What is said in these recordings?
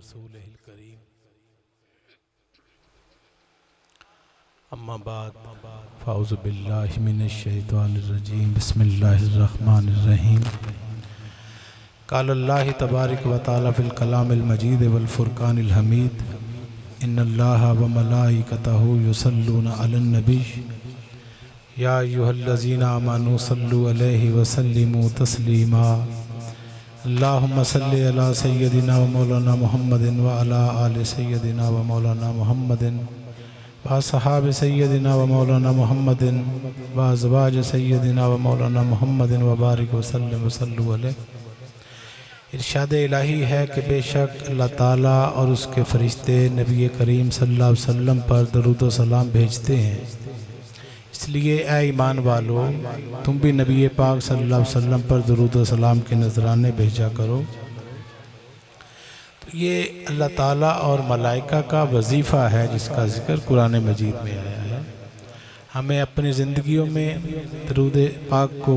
रसूलिहिल करीम। अम्मा बाद फ़ाऊज़ु बिल्लाहि मिनश शैतानिर रजीम। बिस्मिल्लाहिर रहमानिर रहीम। क़ालल्लाहु तबारक व तआला फ़िल कलामिल मजीद वल फ़ुरक़ानिल हमीद। इन्नल्लाहा व मलाइकतहु युसल्लूना अलन नबी या अय्युहल्लज़ीना आमनू सल्लु अलैहि व सल्लिमू तस्लीमा। अल्लाहुम्मा सल्लि अला सय्यदिना व मौलाना मुहम्मदिन व अला आलि सय्यदिना व मौलाना मुहम्मदिन व असहाबि सय्यदिना व मौलाना मुहम्मदिन व अज़वाज सय्यदिना व मौलाना मुहम्मदिन व बारिक व सल्लिम व सल्लु अलैहि। इरशाद इलाही है कि बेशक अल्लाह ताला और उसके फ़रिश्ते नबी करीम सल्लल्लाहु अलैहि वसल्लम पर दरूद व सलाम भेजते हैं। इसलिए ऐ ईमान वालो, तुम भी नबी पाक सल्लल्लाहु अलैहि वसल्लम पर दरूद व सलाम के नजराने भेजा करो। तो ये अल्लाह ताला और मलाइका का वजीफ़ा है जिसका जिक्र कुरान मजीद में आया है। हमें अपनी ज़िंदगियों में दरूद पाक को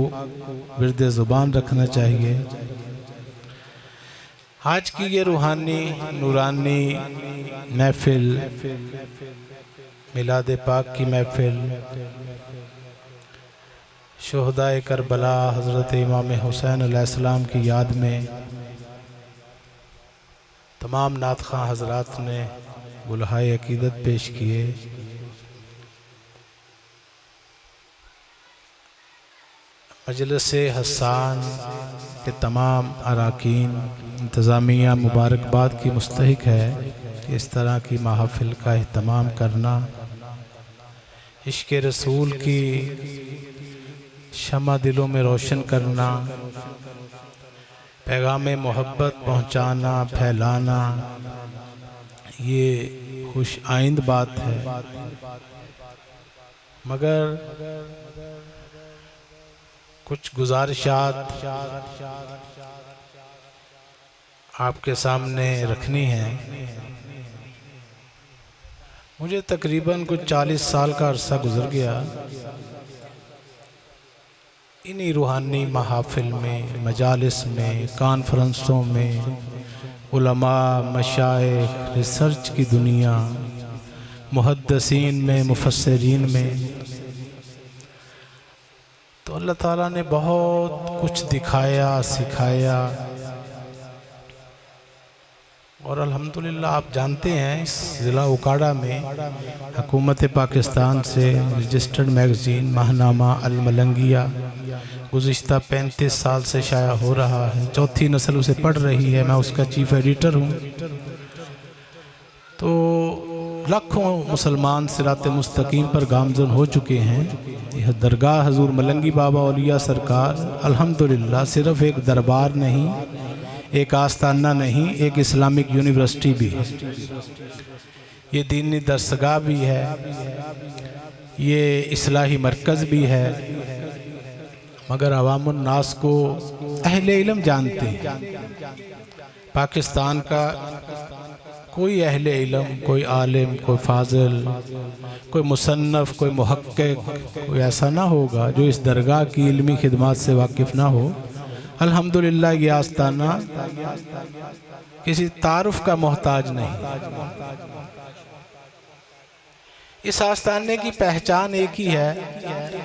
विर्द ज़ुबान रखना चाहिए। आज की ये रूहानी नूरानी महफिल, मिलाद पाक की महफिल, शुहदाए करबला हज़रत इमाम हुसैन अलैहिस्सलाम की याद में तमाम नात ख़ां हज़रात ने बुलहाए अक़ीदत पेश किए। मजलिस हसान के तमाम अराकीन इंतज़ामिया मुबारकबाद की मुस्तहिक है कि इस तरह की महफिल का एहतमाम करना, इश्क़ रसूल की शमा दिलों में रोशन करना, पैगाम मोहब्बत पहुँचाना फैलाना, ये खुश आइंद बात है। मगर कुछ गुजारिशात आपके सामने रखनी है। मुझे तकरीबन कुछ 40 साल का अरसा गुजर गया इन्हीं रूहानी महाफिल में, मजालिस में, कॉन्फ्रेंसों में, उलमा, मशाइख, रिसर्च की दुनिया, मुहद्दिसीन में, मुफस्सिरीन में। तो अल्लाह ताला ने बहुत कुछ दिखाया, सिखाया और अल्हम्दुलिल्लाह आप जानते हैं इस ज़िला उकाड़ा में हुकूमत पाकिस्तान से रजिस्टर्ड मैगज़ीन माहनामा अल मलंगिया गुज़िश्ता 35 साल से शाया हो रहा है। चौथी नस्ल उसे पढ़ रही है, मैं उसका चीफ एडिटर हूँ। तो लाखों मुसलमान सिरात मुस्तकीम पर गामज़न हो चुके हैं। यह दरगाह हजूर मलंगी बाबा औलिया सरकार अल्हम्दुलिल्लाह सिर्फ़ एक दरबार नहीं, एक आस्ताना नहीं, एक इस्लामिक यूनिवर्सिटी भी है। ये दीनी दरसगाह भी है, ये इस्लाही मरकज़ भी है। मगर अवामुन नास को अहले इल्म जानते हैं। पाकिस्तान का कोई अहले इल्म, कोई आलिम, कोई फाजिल, कोई मुसन्नफ़, कोई मुहक्किक, कोई ऐसा ना होगा जो इस दरगाह की इल्मी खिदमात से वाकिफ़ ना हो। अल्हम्दुलिल्लाह ये आस्ताना किसी तारुफ का मोहताज नहीं। इस आस्ताने की पहचान एक ही है,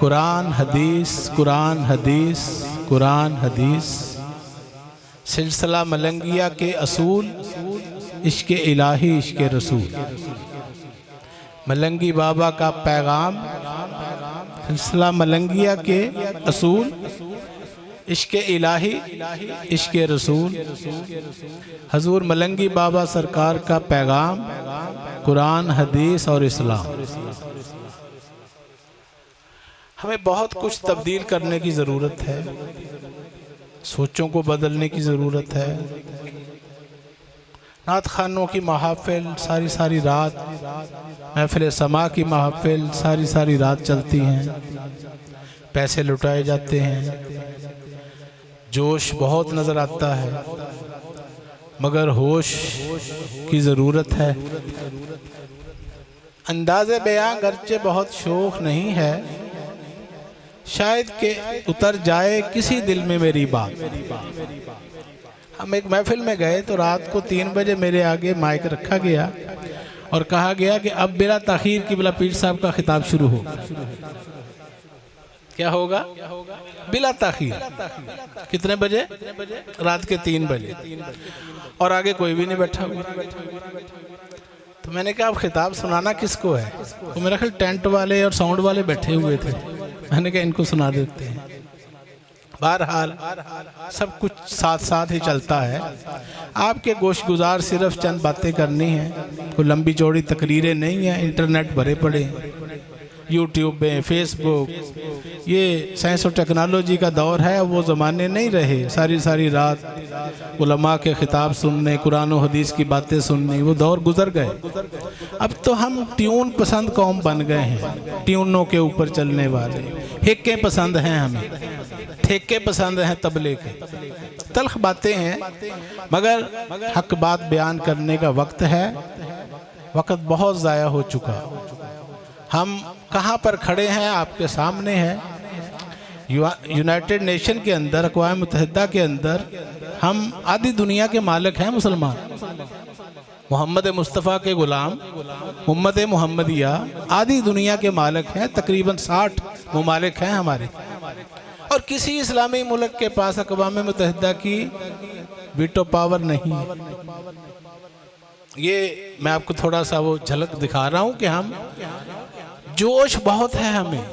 कुरान हदीस, कुरान हदीस, कुरान हदीस। सिलसिला मलंगिया के असूल, इश्क़ इलाही, इश्क़ रसूल। मलंगी बाबा का पैगाम, सिलसिला मलंगिया के असूल, इश्क़ इलाही, इश्क़ रसूल। हजूर मलंगी बाबा सरकार का पैगाम, कुरान हदीस और इस्लाम। हमें बहुत कुछ तब्दील करने की ज़रूरत है, सोचों को बदलने की ज़रूरत है। नात खानों की महफिल सारी सारी रात, महफिल समा की महफिल सारी सारी रात चलती हैं, पैसे लुटाए जाते हैं, जोश बहुत नज़र आता है, मगर होश की ज़रूरत है। अंदाज़े बयां गर्चे बहुत शोख नहीं है, शायद के उतर जाए किसी दिल में मेरी बात। हम एक महफिल में गए तो रात को 3 बजे मेरे आगे माइक रखा गया और कहा गया कि अब बिला ताखीर किबला पीर साहब का खिताब शुरू हो। क्या होगा? बिला ताखीर। कितने बजे? रात के 3 बजे। और आगे कोई भी नहीं बैठा हुआ। तो मैंने कहा अब खिताब सुनाना किसको है? तो मेरा ख्याल टेंट वाले और साउंड वाले बैठे हुए थे। मैंने कहा इनको सुना देते हैं। बहरहाल सब कुछ साथ साथ ही चलता है। आपके गोश गुजार सिर्फ चंद बातें करनी हैं, कोई लंबी चौड़ी तकरीरें नहीं हैं। इंटरनेट भरे पड़े हैं, यूट्यूब पे, फेसबुक। ये साइंस और टेक्नोलॉजी का दौर है, वो ज़माने नहीं रहे सारी सारी रात उलमा के खिताब सुनने, कुरान और हदीस की बातें सुनने। वो दौर गुजर गए। अब तो हम ट्यून पसंद कौम बन गए हैं, ट्यूनों के ऊपर चलने वाले। हिक्के पसंद हैं हमें, ठेके पसंद हैं तबले के। तल्ख बातें हैं, मगर हक बात बयान करने का वक्त है। वक्त बहुत ज़ाया हो चुका। हम कहाँ पर खड़े हैं आपके सामने है। यूनाइटेड नेशन के अंदर, अक़वाम मुत्तहिदा के अंदर हम आधी दुनिया के मालिक हैं। मुसलमान मोहम्मद मुस्तफ़ा के गुलाम, उम्मत मुहम्मदिया आधी दुनिया के मालिक हैं। तकरीबन 60 ममालिक हैं हमारे। और किसी इस्लामी मुल्क के पास अक़वाम मुत्तहिदा की वीटो पावर नहीं है। ये मैं आपको थोड़ा सा वो झलक दिखा रहा हूँ कि हम जोश बहुत है, हमें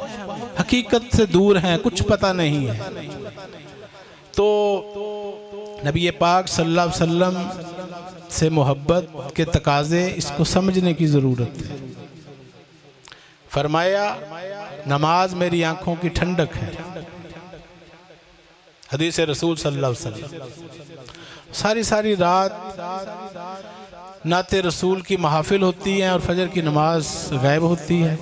हकीकत से दूर हैं, कुछ पता नहीं है। तो नबी पाक सल्लल्लाहु अलैहि वसल्लम से मोहब्बत के तकाज़े, इसको समझने की ज़रूरत है। फरमाया नमाज मेरी आंखों की ठंडक है। हदीस रसूल सल्लल्लाहु अलैहि वसल्लम। सारी सारी रात नाते रसूल की महफिल होती है और फजर की नमाज गायब होती है।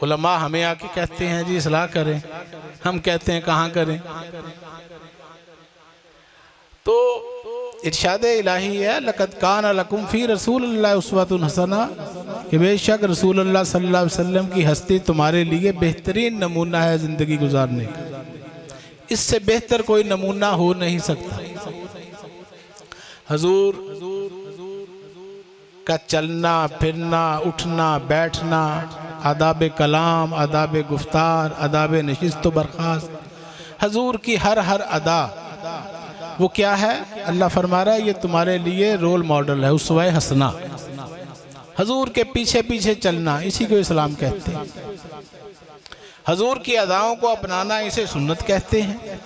उलमा हमें आके कहते हैं जी इस्लाह करें, हम कहते हैं कहाँ करें। तो इरशाद इलाही है, लक़द कान लकुम फ़ी रसूलिल्लाहि उस्वतुन हसना, कि बेशक रसूलुल्लाह सल्लल्लाहु अलैहि वसल्लम की हस्ती तुम्हारे लिए बेहतरीन नमूना है ज़िंदगी गुजारने का। इससे बेहतर कोई नमूना हो नहीं सकता। हुजूर का चलना फिरना, उठना बैठना, आदाब कलाम, आदाब गुफ्तार, आदाब नशिस्त बर्खास्त, हुजूर की हर अदा वो क्या है? अल्लाह फरमा रहा है ये तुम्हारे लिए रोल मॉडल है, उसवा हसना। हुजूर के पीछे पीछे चलना, इसी को इस्लाम कहते हैं। हुजूर की अदाओं को अपनाना, इसे सुन्नत कहते हैं।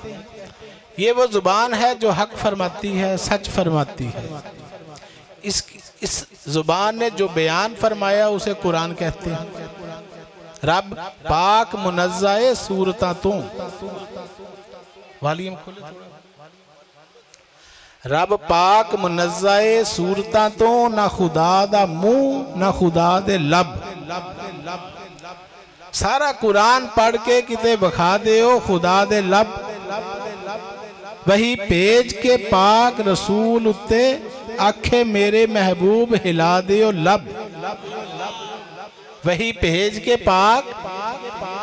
ये वो ज़ुबान है जो हक फरमाती है, सच फरमाती है। इस ज़ुबान ने जो बयान फरमाया उसे कुरान कहते हैं। रब पाक मुनज़्ज़ा सूरता तो वालीम खोले। रब पाक मुनज़्ज़ा सूरता तो, ना खुदा दा मुंह ना खुदा दे लब। सारा कुरान पढ़ के किते बखा दे खुदा दे लब। वही पेज के पाक रसूल उत्ते आखे मेरे महबूब हिला दियो लब। वही भेज के पाक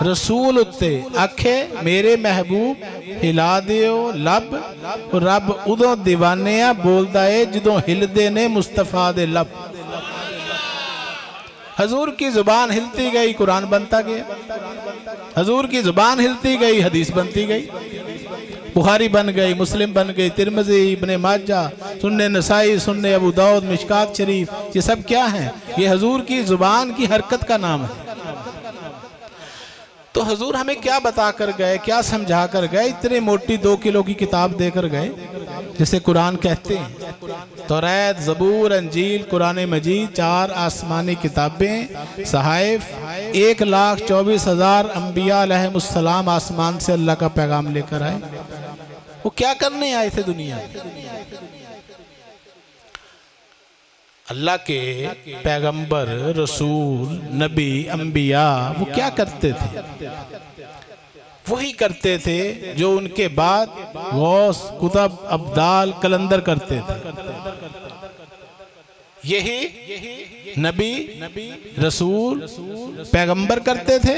रसूल उत्ते आखे मेरे महबूब हिला दियो लब। रब उदों दीवाने बोलदा है जदों हिलदे ने मुस्तफा दे लब। हजूर की जुबान हिलती गई, कुरान बनता गया। हजूर की जुबान हिलती गई, हदीस बनती गई। बुखारी बन गई, मुस्लिम बन गई, तिरमिज़ी, इब्ने माजा, सुन्ने नसाई, सुन्ने अबू दाऊद, मिशकात शरीफ। ये सब क्या है? ये हजूर की जुबान की हरकत का नाम है। तो हजूर हमें क्या बता कर गए, क्या समझा कर गए? इतनी मोटी 2 किलो की किताब देकर गए, जिसे कुरान कहते हैं। तौरात, ज़बूर, अंजील, कुरान मजीद, 4 आसमानी किताबें, सहाइफ, 1,24,000 अंबिया अलैहिमुस्सलाम आसमान से अल्लाह का पैगाम लेकर आए। वो क्या करने आए थे दुनिया में? अल्लाह के पैगंबर, रसूल, नबी, अंबिया वो क्या करते थे? वही करते थे जो उनके बाद गौस, कुतब, अब्दाल, कलंदर करते थे। यही नबी, रसूल, पैगंबर करते थे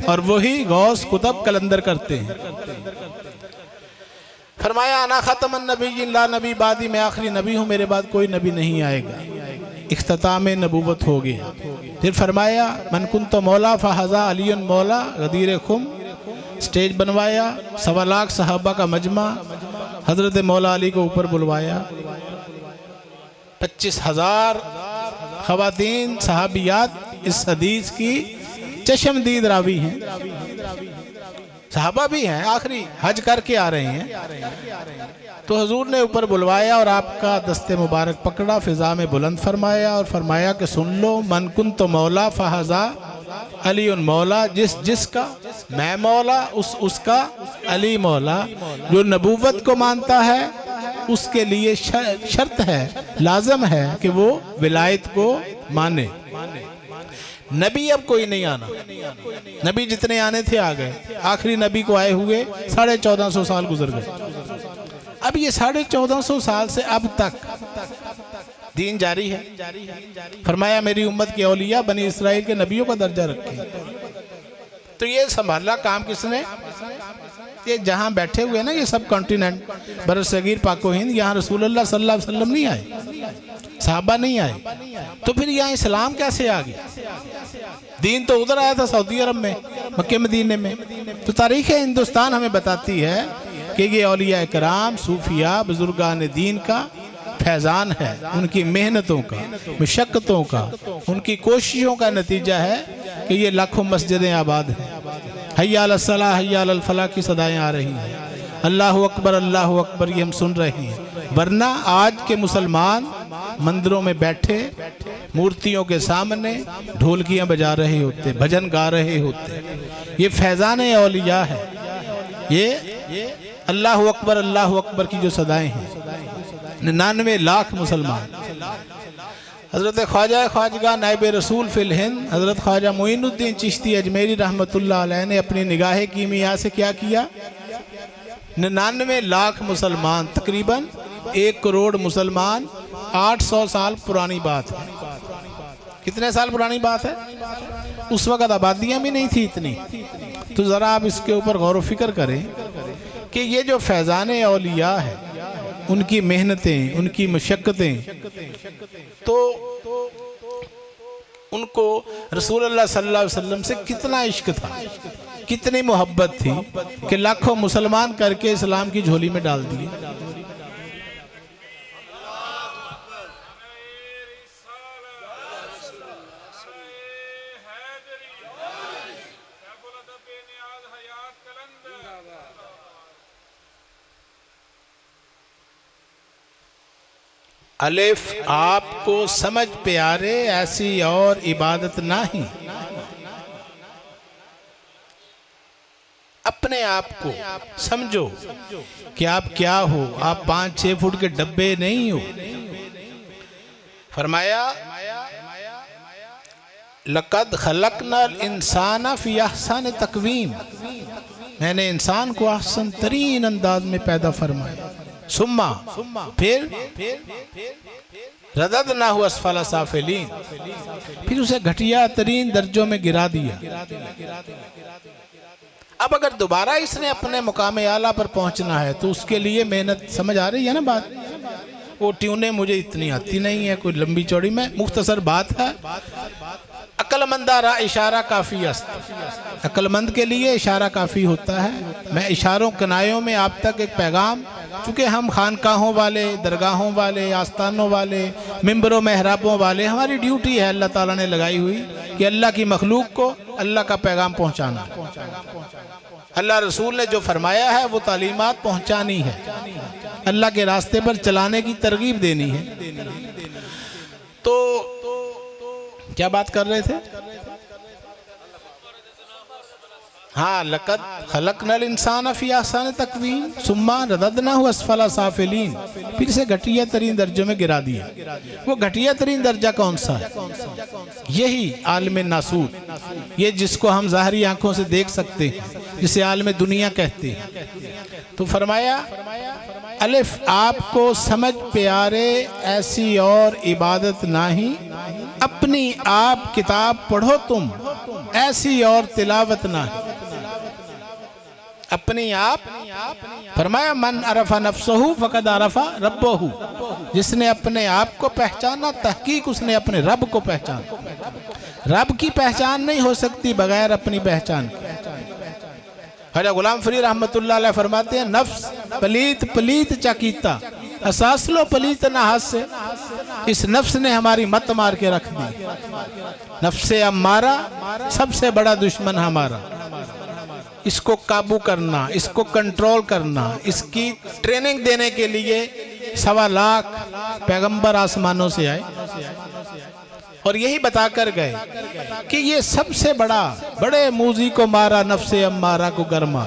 और वही गौस, कुतब, कलंदर करते हैं। फरमाया अना खतमन नबी ला नबी बादी, मैं आखिरी नबी हूँ, मेरे बाद कोई नबी नहीं आएगा। इख्तिताम नबूवत हो गया। फिर फरमाया मन कुंत मौला फ़हज़ा अलीयुन मौला गदीर खुम, स्टेज बनवाया, 1.25 लाख सहाबा का मजमा, हज़रत मौला अली को ऊपर बुलवाया, 25,000 ख़वातीन सहाबियात इस हदीस की चश्मदीद रावी हैं, सहाबा भी हैं, आखिरी हज करके आ रहे हैं। तो हुजूर ने ऊपर बुलवाया और आपका दस्ते मुबारक पकड़ा, फिजा में बुलंद फरमाया और फरमाया कि सुन लो, मन कुन तो मौला फ़हज़ा अली उन मौला, जिसका मैं मौला उसका अली मौला। जो नबूवत को मानता है उसके लिए शर्त है, लाजम है कि वो विलायत को माने। नबी अब कोई नहीं आना, नबी जितने आने थे आ गए, आखिरी नबी को आए हुए 1450 साल गुजर गए। अब ये 1450 साल से अब तक दीन जारी है। फरमाया मेरी उम्मत के औलिया बनी इसराइल के नबियों का दर्जा रखे। तो ये संभाला काम किसने? ये जहाँ बैठे हुए ना, ये सब कॉन्टिनेंट, बरसगीर, पाको हिंद, यहाँ रसूलुल्लाह सल्लल्लाहु अलैहि वसल्लम नहीं आए, सहाबा नहीं आए, तो फिर यहाँ इस्लाम कैसे आ गया? दीन तो उधर आया था सऊदी अरब में, मक्के मदीने में। तो तारीख़ हिंदुस्तान हमें बताती है कि ये औलिया कराम, सूफिया, बुजुर्गान दीन का फैज़ान है, उनकी मेहनतों का, मशक्क़तों का, उनकी कोशिशों का नतीजा है कि ये लाखों मस्जिदें आबाद हैं। हय्या अलस सलाह हय्या अलल फलाह की सदाएँ आ रही हैं, अल्लाहु अकबर ये हम सुन रहे हैं। वरना आज के मुसलमान मंदिरों में बैठे मूर्तियों के सामने ढोलकियाँ बजा रहे होते, भजन गा रहे होते। ये फैज़ान औलिया है, ये अल्लाहु अकबर की जो सदाएँ हैं। 99 लाख मुसलमान। हज़रत ख्वाजा ख्वाजगा नायब रसूल फिल हिंद हज़रत ख्वाजा मोइनुद्दीन चिश्ती अजमेरी रहमतुल्लाह अलैह ने अपनी निगाह कीमिया से क्या किया? 99 लाख मुसलमान, तकरीबन 1 करोड़ मुसलमान, 800 साल पुरानी बात है। कितने साल पुरानी बात है? उस वक़्त आबादियाँ भी नहीं थी इतनी। तो ज़रा आप इसके ऊपर गौर व फिक्र करें कि ये जो फैज़ान औलिया है, उनकी मेहनतें, उनकी मशक्क़तें, तो उनको रसूलुल्लाह सल्लल्लाहु अलैहि वसल्लम से कितना इश्क था, कितनी मोहब्बत थी कि लाखों मुसलमान करके इस्लाम की झोली में डाल दिए। अलिफ आपको समझ प्यारे ऐसी और इबादत नहीं। अपने आप को समझो कि आप क्या हो, आप 5-6 फुट के डब्बे नहीं हो। फरमाया लक़द खलक़नल इंसाना फ़ी अहसन तक़वीम, मैंने इंसान को अहसन तरीन अंदाज में पैदा फरमाया। सुम्मा फिर रददनाहु अस्फला साफिलीन, फिर उसे घटिया तरीन दर्जों में गिरा दिया। अब अगर दोबारा इसने अपने मुकाम आला पर पहुंचना है तो उसके लिए मेहनत, समझ आ रही है ना बात? वो ट्यूनें मुझे इतनी आती नहीं है, कोई लंबी चौड़ी में मुख्तसर बात है। अक्लमंदारा इशारा काफ़ी अस्त, अक्लमंद के लिए इशारा काफ़ी होता है। मैं इशारों कनायों में आप तक एक पैगाम, चूँकि हम खानकाहों वाले, दरगाहों वाले, आस्थानों वाले, मिंबरों महराबों वाले, हमारी ड्यूटी है अल्लाह ताला ने लगाई हुई कि अल्लाह की मखलूक को अल्लाह का पैगाम पहुँचाना। अल्लाह रसूल ने जो फरमाया है वो तालीमात पहुँचानी है, अल्लाह के रास्ते पर चलाने की तरगीब देनी है। तो क्या बात कर रहे थे? हाँ, लक़द खलक़नल इंसान फ़ी अहसन तक़वीम सुम्मा रददनाहु अस्फला साफिलीन, फिर से घटिया तरीन दर्जों में गिरा दिया। वो घटिया तरीन दर्जा कौन सा है? यही आलम नासूर, ये जिसको हम ज़ाहरी आंखों से देख सकते हैं, जिसे आलम दुनिया कहते हैं। तो फरमाया अलिफ आपको समझ प्यारे ऐसी और इबादत नहीं, अपनी आप किताब पढ़ो तुम ऐसी और तिलावत नहीं। अपनी आप फरमाया मन अरफा नफ्सहू फकद अरफा रब्बहू, जिसने अपने आप को पहचाना तहकीक उसने अपने रब को पहचाना। रब की पहचान नहीं हो सकती बगैर अपनी पहचान के। ख्वाजा गुलाम फरीद रहमतुल्लाह अलैह फरमाते हैं नफ्स पलीत पलीत चाकीता असास लो पलीत ना हाथ से, इस नफ्स ने हमारी मत मार के रख दी। नफ्से अम्मारा सबसे बड़ा दुश्मन हमारा, इसको काबू करना, इसको कंट्रोल करना, इसकी ट्रेनिंग देने के लिए 1.25 लाख पैगंबर आसमानों से आए और यही बता कर गए कि ये सबसे बड़े मूजी को मारा नफ्से अम्मारा को गरमा।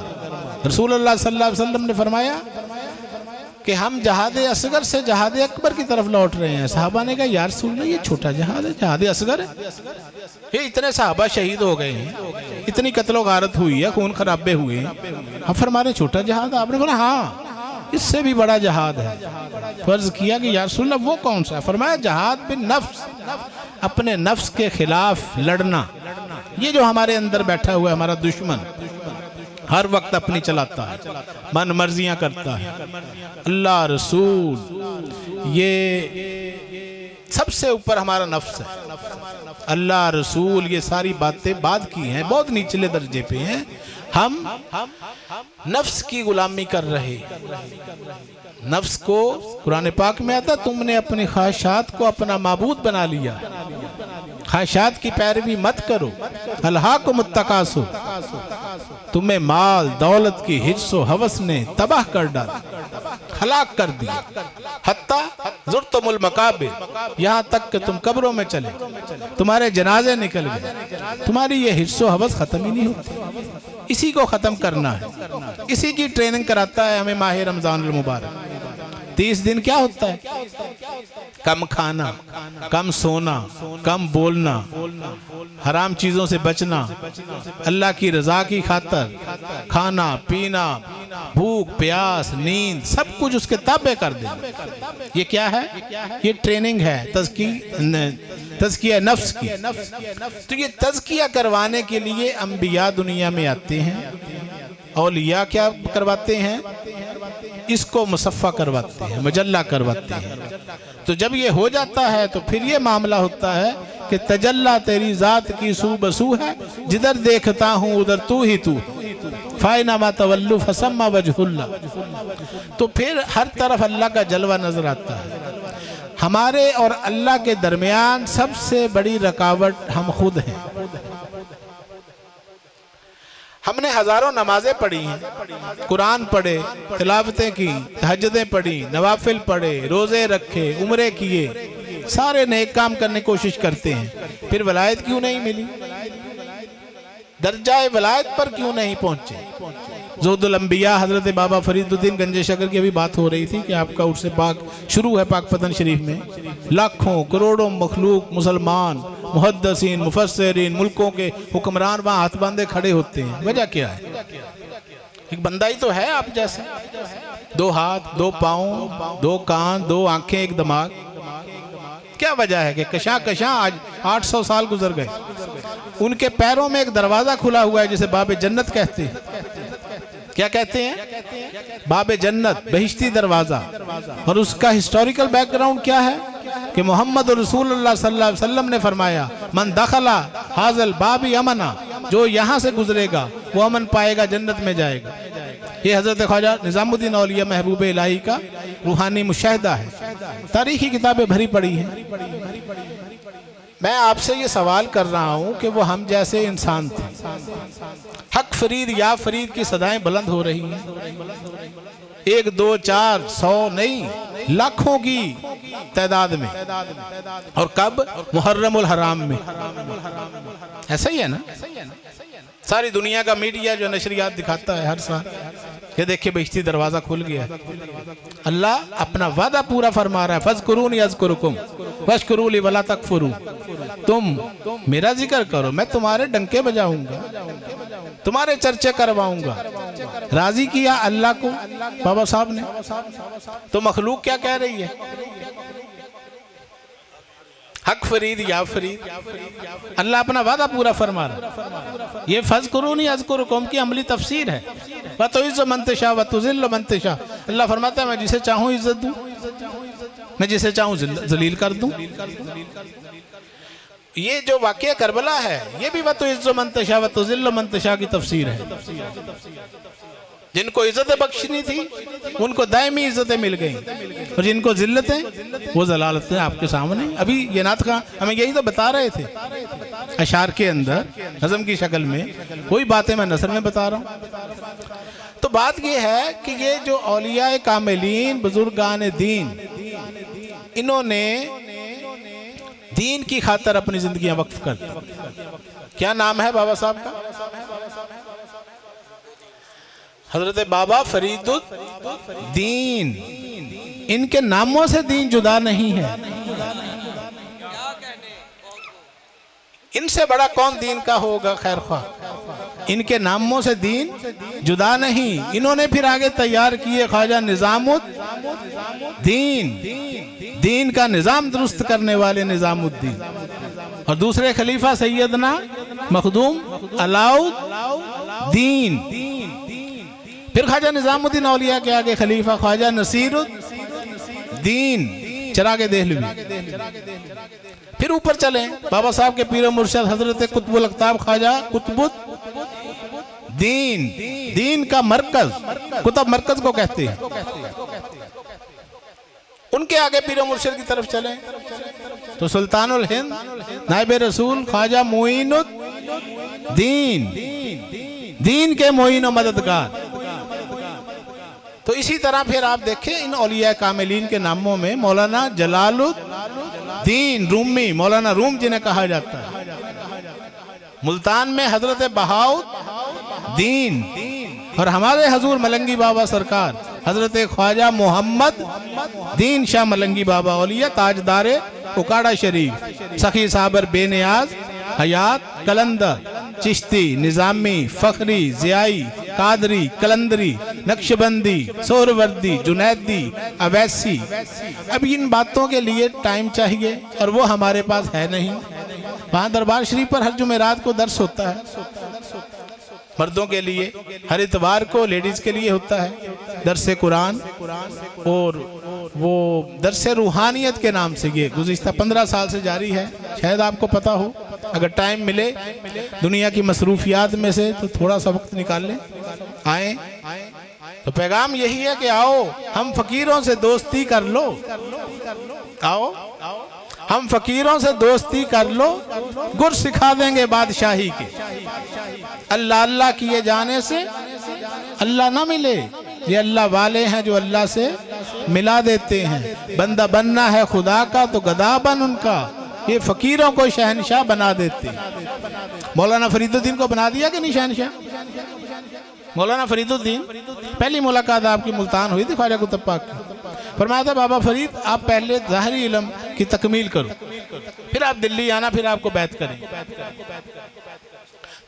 रसूलुल्लाह सल्लल्लाहु अलैहि वसल्लम ने फरमाया कि हम जहाद असगर से जहाद अकबर की तरफ लौट रहे हैं। सहाबा ने कहा यार रसूलल्लाह ये छोटा जहाद है, जहाद असगर है, ये इतने सहाबा शहीद हो गए हैं, इतनी कत्लो गारत हुई है, खून खराबे हुए हैं, हम फरमाने छोटा जहाद। आपने बोला हाँ इससे भी बड़ा जहाद है। फर्ज किया कि यार रसूलल्लाह वो कौन सा? फरमाया जहाद बिन नफ्स, अपने नफ्स के खिलाफ लड़ना। ये जो हमारे अंदर बैठा हुआ है हमारा दुश्मन, हर वक्त अपनी चलाता है, मन मर्जियां करता है। अल्लाह रसूल ये सबसे ऊपर हमारा नफ्स है। अल्लाह रसूल ये सारी बातें बाद की हैं, बहुत निचले दर्जे पे हैं। हम नफ्स की गुलामी कर रहे। नफ्स को कुरान पाक में आता तुमने अपनी ख्वाहिशात को अपना माबूद बना लिया। ख्वाहिशात की पैरवी मत करो। अल्लाह को मुत्तकासो, तुम्हें माल दौलत की हिर्सो हवस ने तबाह कर डाला, हलाक कर दिया। हत्ता ज़ुर्तुमुल मकाबिर, यहाँ तक कि तुम कब्रों में चले, तुम्हारे जनाजे निकल गए, तुम्हारी ये हिर्सो हवस खत्म ही नहीं होती। इसी को खत्म करना है, इसी की ट्रेनिंग कराता है हमें माह रमजान मुबारक। 30 दिन क्या होता है? कम खाना, कम सोना, कम बोलना, हराम चीजों से बचना, अल्लाह की रजा की खातर खाना पीना, भूख प्यास नींद सब कुछ उसके ताबे कर दे। ये क्या है? ये ट्रेनिंग है तज़किया नफ्स की। तो ये तज़किया करवाने के लिए अंबिया दुनिया में आते हैं। औलिया क्या करवाते हैं? इसको मुसफ़ा करवाते हैं, मुजल्ला करवाते हैं। तो जब ये हो जाता है तो फिर ये मामला होता है कि तजल्ला तेरी जात की सू बसू है, जिधर देखता हूँ उधर तू ही तू, फाइनामा तवल्लु फसम्मा वजहुल्लाह। तो फिर हर तरफ अल्लाह का जलवा नजर आता है। हमारे और अल्लाह के दरमियान सबसे बड़ी रुकावट हम खुद हैं। हमने हजारों नमाजें पढ़ी हैं, कुरान पढ़े, तिलावतें की, तहज्जुदें पढ़ी, नवाफिल पढ़े, रोजे रखे, उम्रे किए, सारे नेक काम करने की कोशिश करते हैं, फिर वलायत क्यों नहीं मिली? दर्जाए वलायत पर क्यों नहीं पहुंचे? ज़ुहदुल अंबिया हजरत बाबा फरीदुद्दीन गंजे शकर की अभी बात हो रही थी कि आपका उर्स पाक शुरू है पाक पतन शरीफ में। लाखों करोड़ों मखलूक मुसलमान मुहद्दिसीन मुफस्सिरीन मुल्कों के हुक्मरान वहाँ हाथ बांधे खड़े होते हैं। वजह क्या है? एक बंदा ही तो है आप जैसे, 2 हाथ 2 पाँव 2 कान 2 आंखें 1 दिमाग। क्या वजह है कि कशां आज 800 साल गुजर गए, उनके पैरों में एक दरवाजा खुला हुआ है जिसे बाबे जन्नत कहते हैं। क्या कहते हैं? बाबे जन्नत, बहिश्ती दरवाजा। और उसका हिस्टोरिकल बैकग्राउंड क्या है कि मोहम्मद रसूलुल्लाह सल्लल्लाहु अलैहि वसल्लम ने फरमाया मन दखला हाजल बाबी अमना, जो यहाँ से गुजरेगा वो अमन पाएगा, जन्नत में जाएगा। ये हजरत ख्वाजा निजामुद्दीन औलिया महबूब इलाही का रूहानी मुशाहिदा है। तारीखी किताबें भरी पड़ी हैं। मैं आपसे ये सवाल कर रहा हूँ कि वो हम जैसे इंसान थे। हक फरीद या फरीद की सदाएं बुलंद हो रही हैं, 1 2 4 100 नहीं, लाखों की तादाद में। और कब? मुहर्रमुल हराम में। ऐसा ही है ना? सारी दुनिया का मीडिया जो नशरियात दिखाता है हर साल, ये देखिए बहिश्ती दरवाजा खुल गया। अल्लाह अपना वादा पूरा फरमा रहा है, फज़कुरूनी अज़कुरुकुम वश्कुरूली वला तकफुरू। तुम मेरा जिक्र करो, मैं तुम्हारे डंके बजाऊंगा, तुम्हारे चर्चे करवाऊंगा। राजी किया अल्लाह को बाबा साहब ने, तो मखलूक क्या कह रही है? हक फरीद या फरीद। अल्लाह अपना वादा पूरा फरमा रहा है। ये फज़कुरूनी अज़कुरुकुम की अमली तफसीर है। व तो इज़्ज़ मन तशा व तुज़िल्लु मन तशा। अल्लाह फरमाता है मैं जिसे चाहूँ इज्जत दूँ, मैं जिसे चाहूँ जलील कर दूँ। ये जो वाक़या करबला है ये भी व तो इज़्ज़ मन तशा व तुज़िल्लु मन तशा की तफसीर है। जिनको इज्जतें बख्शनी थी उनको दायमी इज्जतें मिल गई, और जिनको जिल्लतें वो जलालतें आपके सामने। अभी ये नात खां हमें यही तो बता रहे थे अशार के अंदर नज़म की शक्ल में, वही बातें मैं नसर में बता रहा हूँ। तो बात ये है कि ये जो औलिया कामिलीन बुजुर्गान दीन, इन्होंने दीन की खातर अपनी जिंदगियां वक्फ कर दी। क्या नाम है बाबा साहब का? हजरत बाबा फरीदुद्दीन। इनके नामों से दीन जुदा नहीं है। इनसे बड़ा कौन दीन का होगा खैर ख्वाह। इनके नामों से दीन जुदा नहीं। इन्होंने फिर आगे तैयार किए ख्वाजा निजामुद्दीन, दीन का निजाम दुरुस्त करने वाले निजामुद्दीन, और दूसरे खलीफा सैयदना मखदूम अलाउद्दीन। फिर ख्वाजा निजामुद्दीन औलिया के आगे खलीफा ख्वाजा नसीरुद्दीन चिरागे देहलवी। फिर ऊपर चले बाबा साहब के पीर मुर्शिद हजरत कुतुबुल अख्ताब ख्वाजा कुतुबुद्दीन। दीन का मरकज, कुतुब मरकज को कहते हैं। उनके आगे पीर मुर्शिद की तरफ चले तो सुल्तानुल हिंद नायब रसूल ख्वाजा मोइनुद्दीन, दीन के मोइन और मददगार। तो इसी तरह फिर आप देखें इन औलिया कामिलीन के नामों में मौलाना जलालुद्दीन रूमी, मौलाना रूम जिन्हें कहा जाता है। मुल्तान में हजरत बहाउद्दीन, और हमारे हजूर मलंगी बाबा सरकार हजरत ख्वाजा मोहम्मद दीन शाह मलंगी बाबा औलिया ताजदारे उकाड़ा शरीफ, सखी साबर बेनियाज हयात कलंदर चिश्ती निजामी फखरी जियाई कादरी कलंदरी नक्शबंदी सोहरवर्दी जुनैदी अवैसी। अब इन बातों के लिए टाइम चाहिए और वो हमारे पास है नहीं। वहाँ दरबार शरीफ पर हर जुमेरात को दर्स होता है मर्दों के लिए, हर इतवार को लेडीज के लिए होता है दरसे कुरान, और वो दरसे रूहानियत के नाम से ये गुज़िश्ता 15 साल से जारी है। शायद आपको पता हो, अगर टाइम मिले दुनिया की मसरूफियात में से तो थोड़ा सा वक्त निकाल लें, आए। तो पैगाम यही है कि आओ हम फकीरों से दोस्ती कर लो, आओ हम फकीरों से दोस्ती कर लो, गुर सिखा देंगे बादशाही के। अल्लाह अल्लाह किए जाने से अल्लाह ना मिले, ये अल्लाह वाले हैं जो अल्लाह से मिला देते हैं। बंदा बनना है खुदा का तो गदा बन उनका, ये फकीरों को शहनशाह बना देते हैं। मौलाना फरीदुद्दीन को बना दिया कि नहीं शहनशाह? मौलाना फरीदुद्दीन, पहली मुलाकात आपकी मुल्तान हुई थी ख्वाजा कुतुब पाक की। फरमाया था बाबा फरीद आप पहले ज़ाहिरी इल्म की तकमील करो, फिर आप दिल्ली आना, फिर आपको बैत करें।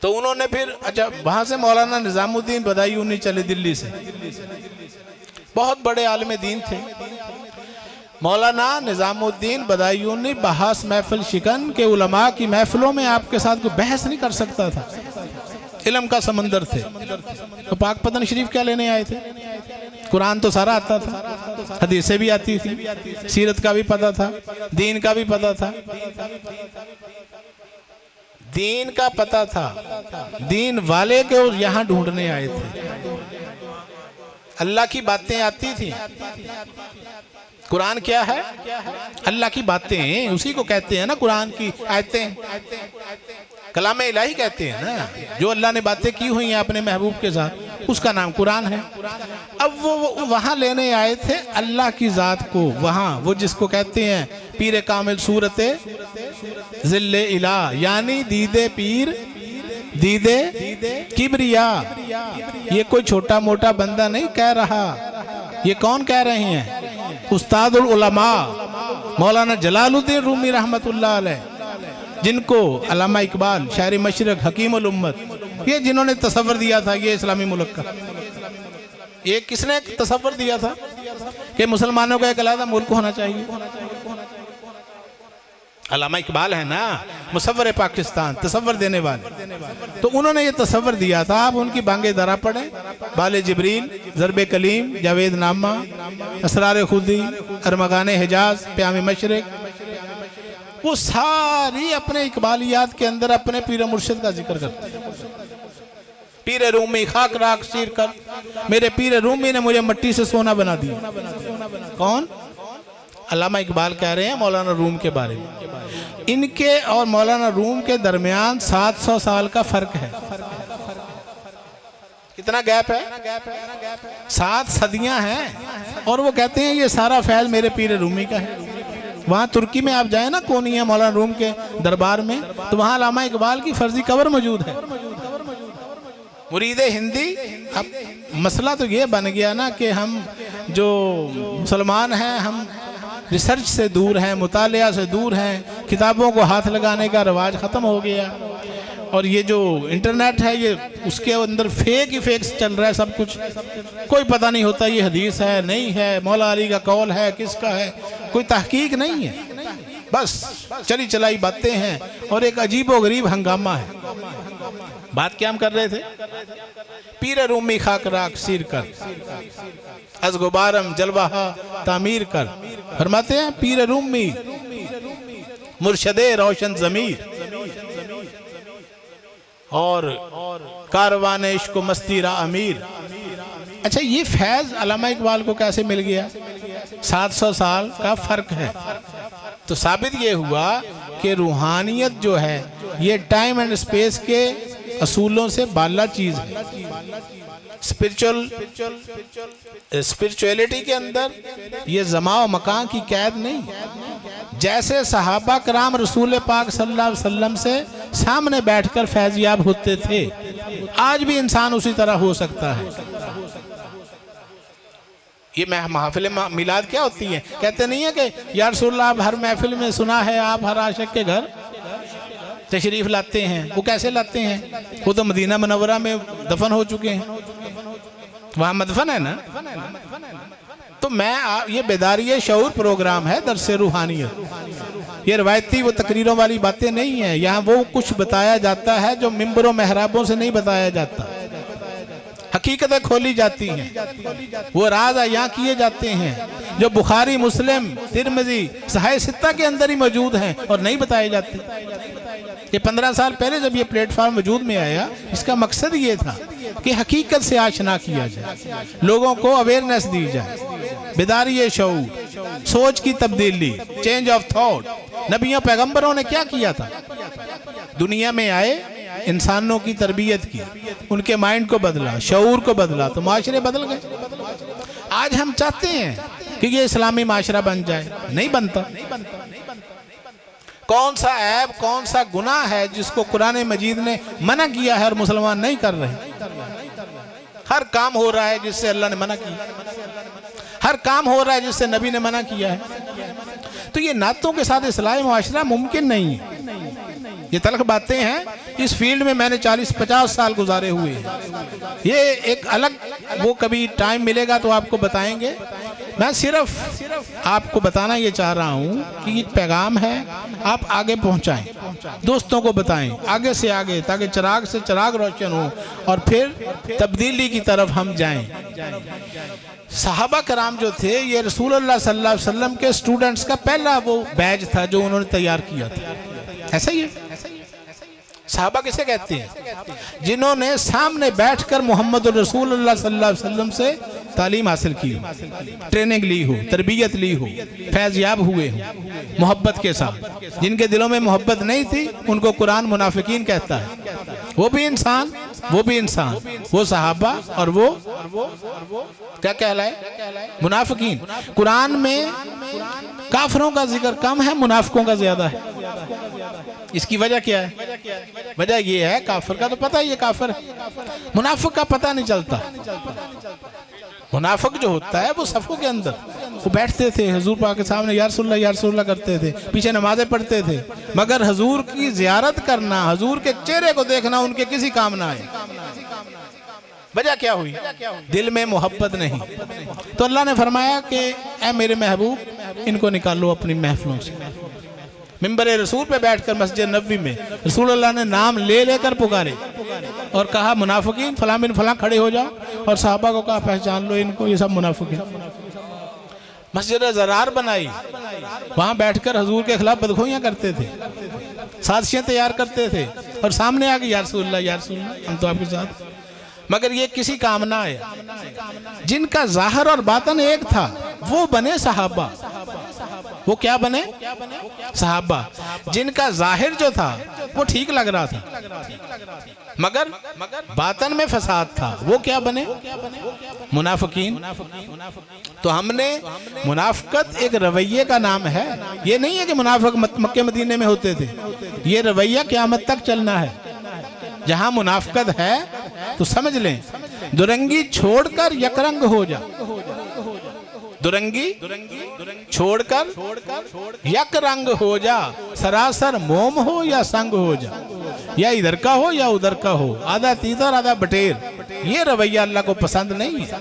तो उन्होंने फिर अच्छा वहाँ से मौलाना निजामुद्दीन बदायूनी चले दिल्ली से, बहुत बड़े आलिम दीन थे मौलाना निजामुद्दीन बदायूनी। बहस महफिल शिकन के उलमा की महफिलों में आपके साथ कोई बहस नहीं कर सकता था, इल्म का समंदर थे। तो पाक पतन शरीफ क्या लेने आए थे? कुरान तो सारा आता था, हदीसें भी आती थी, सीरत का भी पता था, दीन का भी पता था, दीन का पता था। दीन वाले के यहाँ ढूंढने आए थे, अल्लाह की बातें आती थी। कुरान क्या है? अल्लाह की बातें, उसी को कहते हैं ना कुरान की आयतें, कलाम इलाही कहते हैं ना। जो अल्लाह ने बातें की हुई हैं अपने महबूब के साथ, उसका नाम कुरान है। अब वो वहाँ लेने आए थे अल्लाह की ज़ात को, वहाँ वो जिसको कहते हैं पीर कामिल सूरत ज़िल्ले इला, यानी दीदे पीर दीदे किबरिया। ये कोई छोटा मोटा बंदा नहीं कह रहा, ये कौन कह रहे हैं? उस्तादुल उलमा मौलाना जलालुद्दीन रूमी रहमतुल्लाह अलैह, जिनको अल्लामा इकबाल शायर मशरक हकीमुल उम्मत, ये जिन्होंने तसव्वुर दिया था ये इस्लामी मुल्क का, ये किसने तसव्वुर दिया था कि मुसलमानों का एक अलग मुल्क होना चाहिए? अल्लामा इकबाल है ना, मुसव्वर पाकिस्तान, तसव्वर देने वाले। तो उन्होंने ये तसव्वर दिया था। आप उनकी बांगे दरा पढ़े, बाले जिब्रील, ज़रबे कलीम, जावेद नामा, असरार खुदी, अरमगान हिजाज, प्याम मशरिक, वो सारी अपने इकबालियात के अंदर अपने पीर मुर्शिद का जिक्र करते हैं। पीर रूमी खाक राख सीर कर, मेरे पीर रूमी ने मुझे मिट्टी से सोना बना दिया। कौन? अल्लामा इकबाल कह रहे हैं मौलाना रूम के बारे में। इनके और मौलाना रूम के दरमियान 700 साल का फर्क है। कितना गैप है? 7 सदियां हैं। और वो कहते हैं ये सारा फैज़ मेरे पीर रूमी का है। वहाँ तुर्की में आप जाए ना, कोनिया मौलाना रूम के दरबार में, तो वहाँ अल्लामा इकबाल की फर्जी कब्र मौजूद है। मुरीद हिंदी। अब मसला तो ये बन गया ना कि हम जो मुसलमान हैं, हम रिसर्च से दूर हैं, मुतालिया से दूर हैं, किताबों को हाथ लगाने का रवाज ख़त्म हो गया। और ये जो इंटरनेट है, ये उसके अंदर फेक ही फेक चल रहा है सब कुछ। कोई पता नहीं होता ये हदीस है नहीं है, मौला अली का कौल है किसका है, कोई तहकीक नहीं है। बस चली चलाई बातें हैं और एक अजीब व गरीब हंगामा है। बात क्या हम कर रहे थे? पीर रूमी खाक राख सीर कर, अज गुबारम जलवाहा तामीर कर। फरमाते हैं पीर रूमी मुर्शदे रोशन जमीर और कारवान इश्क मस्तीरा अमीर। अच्छा, ये फैज अल्लामा इकबाल को कैसे मिल गया? 700 साल का फर्क है। तो साबित ये हुआ कि रूहानियत जो है ये टाइम एंड स्पेस के असूलों से बाला चीज है। स्पिरिचुअलिटी के अंदर ये ज़मा व मकान की कैद नहीं। जैसे सहाबा कराम रसूल पाक सल्लल्लाहु अलैहि वसल्लम से सामने बैठकर फैज़याब होते थे, आज भी इंसान उसी तरह हो सकता है। ये महफिल मिलाद क्या होती है? कहते नहीं है कि या रसूलल्लाह आप हर महफिल में सुना है आप हर आशिक के घर तशरीफ लाते हैं। वो कैसे लाते हैं? वो तो मदीना मुनव्वरा में दफन हो चुके हैं, वहाँ मदफन है ना। तो ये बेदारी शऊर प्रोग्राम है, दरस रूहानियत। ये रवायती वो तकरीरों वाली बातें नहीं है। यहाँ वो कुछ बताया जाता है जो मिंबरों महराबों से नहीं बताया जाता। हकीकतें खोली जाती हैं, वो राज अया किए जाते हैं जो बुखारी, मुस्लिम, तिरमिज़ी, सहाय सित्ता के अंदर ही मौजूद हैं और नहीं बताए जाते। ये 15 साल पहले जब ये प्लेटफॉर्म वजूद में आया, इसका मकसद ये था कि हकीकत से आशना किया जाए, लोगों को अवेयरनेस दी जाए, बेदारी शऊर, सोच की तब्दीली, चेंज ऑफ थॉट। नबियों पैगंबरों ने क्या किया था? दुनिया में आए, इंसानों की तरबियत की, उनके माइंड को बदला, शऊर को बदला, तो माशरे बदल गए। आज हम चाहते हैं कि ये इस्लामी माशरा बन जाए, नहीं बनता। कौन सा ऐब, कौन सा गुनाह है जिसको कुरान मजीद ने मना किया है और मुसलमान नहीं कर रहे? हर काम हो रहा है जिससे अल्लाह ने मना किया, हर काम हो रहा है जिससे नबी ने मना किया है। तो ये नातों के साथ इस्लामी माशरा मुमकिन नहीं है। ये तलख बातें हैं। इस फील्ड में मैंने 40-50 साल गुजारे हुए हैं। ये एक अलग, वो कभी टाइम मिलेगा तो आपको बताएंगे। मैं सिर्फ आपको बताना ये चाह रहा हूँ कि ये पैगाम है, आप आगे पहुँचाएं, दोस्तों को बताएं, आगे से आगे, ताकि चिराग से चिराग रोशन हो और फिर तब्दीली की तरफ हम जाएं। सहाबा कराम जो थे, ये रसूलुल्लाह सल्लल्लाहु अलैहि वसल्लम के स्टूडेंट्स का पहला वो बैच था जो उन्होंने तैयार किया था। ऐसा ही है। सहाबा किसे कहते हैं? जिन्होंने सामने बैठकर मोहम्मद रसूलुल्लाह सल्लल्लाहु अलैहि वसल्लम से तालीम हासिल की, ट्रेनिंग ली हो, तरबियत ली हो, फैज़याब हुए हो मोहब्बत के साथ। जिनके दिलों में मोहब्बत नहीं थी उनको कुरान मुनाफिकीन कहता है। वो भी इंसान, वो भी इंसान, वो सहाबा और वो क्या कहलाए? मुनाफिकीन। कुरान में काफिरों का जिक्र कम है, मुनाफिकों का ज्यादा है। इसकी वजह क्या है? वजह ये है, काफिर का तो पता ही है काफिर है, मुनाफिक का पता नहीं चलता। मुनाफिक जो होता है वो सफ़ों के अंदर वो बैठते थे, हुजूर पाक के सामने या रसूलल्लाह करते थे, पीछे नमाजें पढ़ते थे, मगर हुजूर की ज़ियारत करना, हुजूर के चेहरे को देखना उनके किसी काम ना आए। वजह क्या हुई? दिल में मोहब्बत नहीं। तो अल्लाह ने फरमाया कि ऐ मेरे महबूब, इनको निकालो अपनी महफिलों से। मिंबर रसूल पे बैठकर मस्जिद नबवी में रसूलुल्लाह ने नाम ले लेकर पुकारे और कहा मुनाफिकीन फलां बिन फलां खड़े हो जाओ, और सहाबा को कहा पहचान लो इनको, ये सब मुनाफिक हैं। मस्जिद ज़रार बनाई, वहां बैठकर हुजूर के खिलाफ बदखोइयां करते थे, साजिशें तैयार करते थे, और सामने आ गई या रसूलल्लाह या रसूलल्लाह हम तो आपके साथ। मगर ये किसी काम ना आए। जिनका ज़ाहिर और बातन एक था वो बने सहाबा। वो क्या बने? सहाबा। जिनका जाहिर जो था वो ठीक लग रहा था, मगर बातन में फसाद था, वो क्या बने? मुनाफिकीन। तो हमने मुनाफिकत एक रवैये का नाम है। ये नहीं है कि मुनाफिक मक्के मदीने में होते थे, ये रवैया क़यामत तक चलना है। जहां मुनाफिकत है तो समझ लें दुरंगी छोड़कर यकरंग हो जा। दुरंगी छोड़कर यकरंग हो जा, सरासर मोम हो या संग हो जा, या इधर का हो या उधर का हो, आधा तीतर आधा बटेर। ये रवैया अल्लाह को पसंद नहीं है।